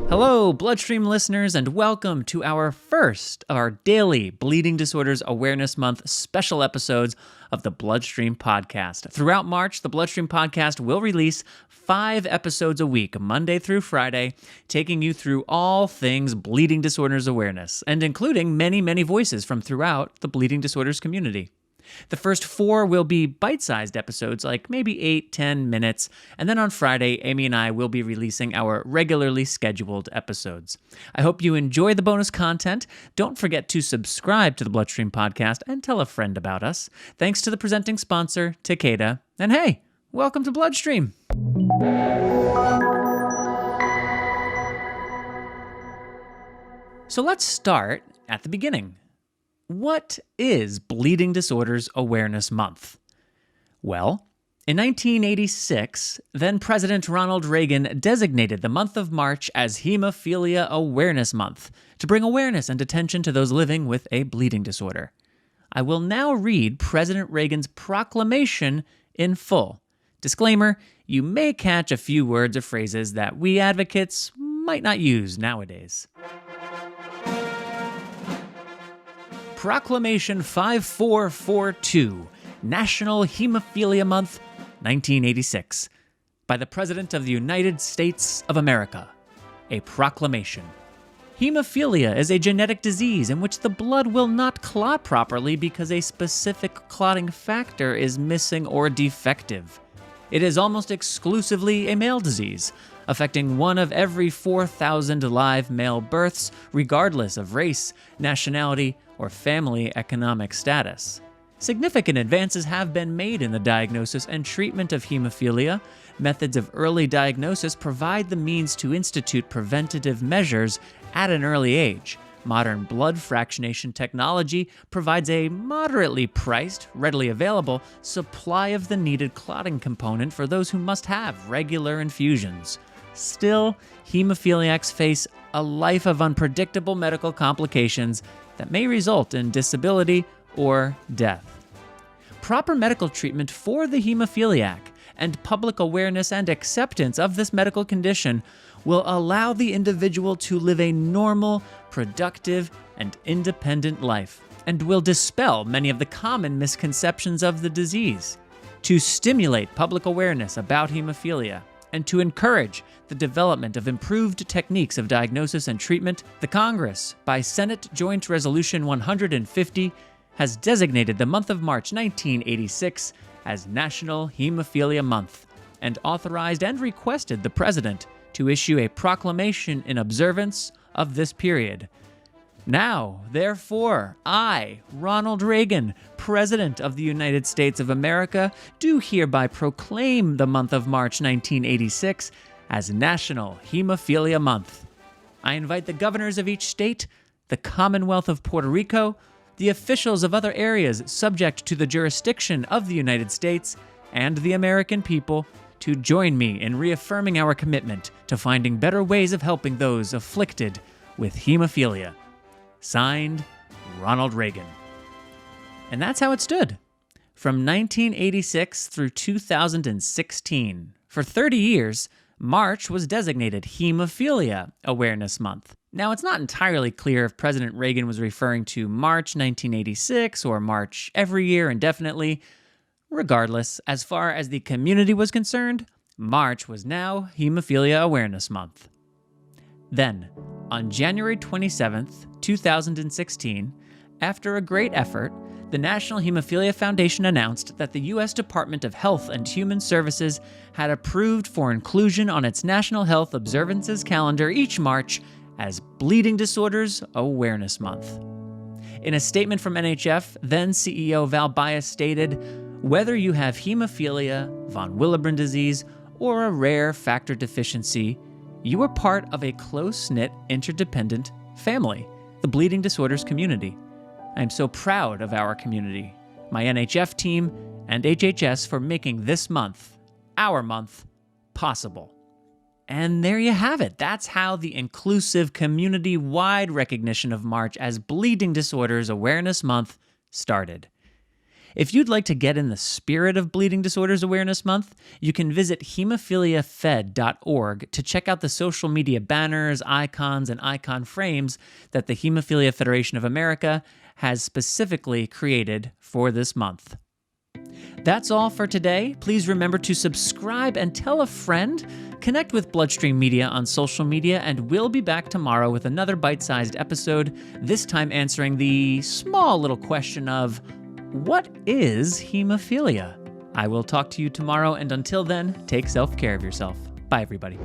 Hello, BloodStream listeners, and welcome to our first of our daily Bleeding Disorders Awareness Month special episodes of the BloodStream podcast. Throughout March, the BloodStream podcast will release 5 episodes a week, Monday through Friday, taking you through all things bleeding disorders awareness, and including many, many voices from throughout the bleeding disorders community. The first 4 will be bite-sized episodes, like maybe 8-10 minutes, and then on Friday, Amy and I will be releasing our regularly scheduled episodes. I hope you enjoy the bonus content. Don't forget to subscribe to the BloodStream podcast and tell a friend about us. Thanks to the presenting sponsor, Takeda, and hey, welcome to BloodStream! So let's start at the beginning. What is Bleeding Disorders Awareness Month? Well, in 1986, then-President Ronald Reagan designated the month of March as Hemophilia Awareness Month to bring awareness and attention to those living with a bleeding disorder. I will now read President Reagan's proclamation in full. Disclaimer, you may catch a few words or phrases that we advocates might not use nowadays. Proclamation 5442, National Hemophilia Month, 1986, by the President of the United States of America. A proclamation. Hemophilia is a genetic disease in which the blood will not clot properly because a specific clotting factor is missing or defective. It is almost exclusively a male disease, affecting 1 of every 4,000 live male births, regardless of race, nationality, or family economic status. Significant advances have been made in the diagnosis and treatment of hemophilia. Methods of early diagnosis provide the means to institute preventative measures at an early age. Modern blood fractionation technology provides a moderately priced, readily available supply of the needed clotting component for those who must have regular infusions. Still, hemophiliacs face a life of unpredictable medical complications that may result in disability or death. Proper medical treatment for the hemophiliac and public awareness and acceptance of this medical condition will allow the individual to live a normal, productive, and independent life, and will dispel many of the common misconceptions of the disease. To stimulate public awareness about hemophilia, and to encourage the development of improved techniques of diagnosis and treatment, the Congress, by Senate Joint Resolution 150, has designated the month of March 1986 as National Hemophilia Month, and authorized and requested the President to issue a proclamation in observance of this period. Now, therefore, I, Ronald Reagan, President of the United States of America, do hereby proclaim the month of March 1986 as National Hemophilia Month. I invite the governors of each state, the Commonwealth of Puerto Rico, the officials of other areas subject to the jurisdiction of the United States, and the American people to join me in reaffirming our commitment to finding better ways of helping those afflicted with hemophilia. Signed, Ronald Reagan. And that's how it stood. From 1986 through 2016, for 30 years, March was designated Hemophilia Awareness Month. Now, it's not entirely clear if President Reagan was referring to March 1986 or March every year indefinitely. Regardless, as far as the community was concerned, March was now Hemophilia Awareness Month. Then, on January 27th, 2016, after a great effort, the National Hemophilia Foundation announced that the U.S. Department of Health and Human Services had approved for inclusion on its National Health Observances calendar each March as Bleeding Disorders Awareness Month. In a statement from NHF, then CEO Val Bias stated, "Whether you have hemophilia, von Willebrand disease, or a rare factor deficiency, you are part of a close-knit, interdependent family, the bleeding disorders community. I am so proud of our community, my NHF team, and HHS for making this month, our month, possible." And there you have it. That's how the inclusive, community-wide recognition of March as Bleeding Disorders Awareness Month started. If you'd like to get in the spirit of Bleeding Disorders Awareness Month, you can visit hemophiliafed.org to check out the social media banners, icons, and icon frames that the Hemophilia Federation of America has specifically created for this month. That's all for today. Please remember to subscribe and tell a friend. Connect with BloodStream Media on social media, and we'll be back tomorrow with another bite-sized episode, this time answering the small little question of, what is hemophilia? I will talk to you tomorrow, and until then, take self-care of yourself. Bye, everybody.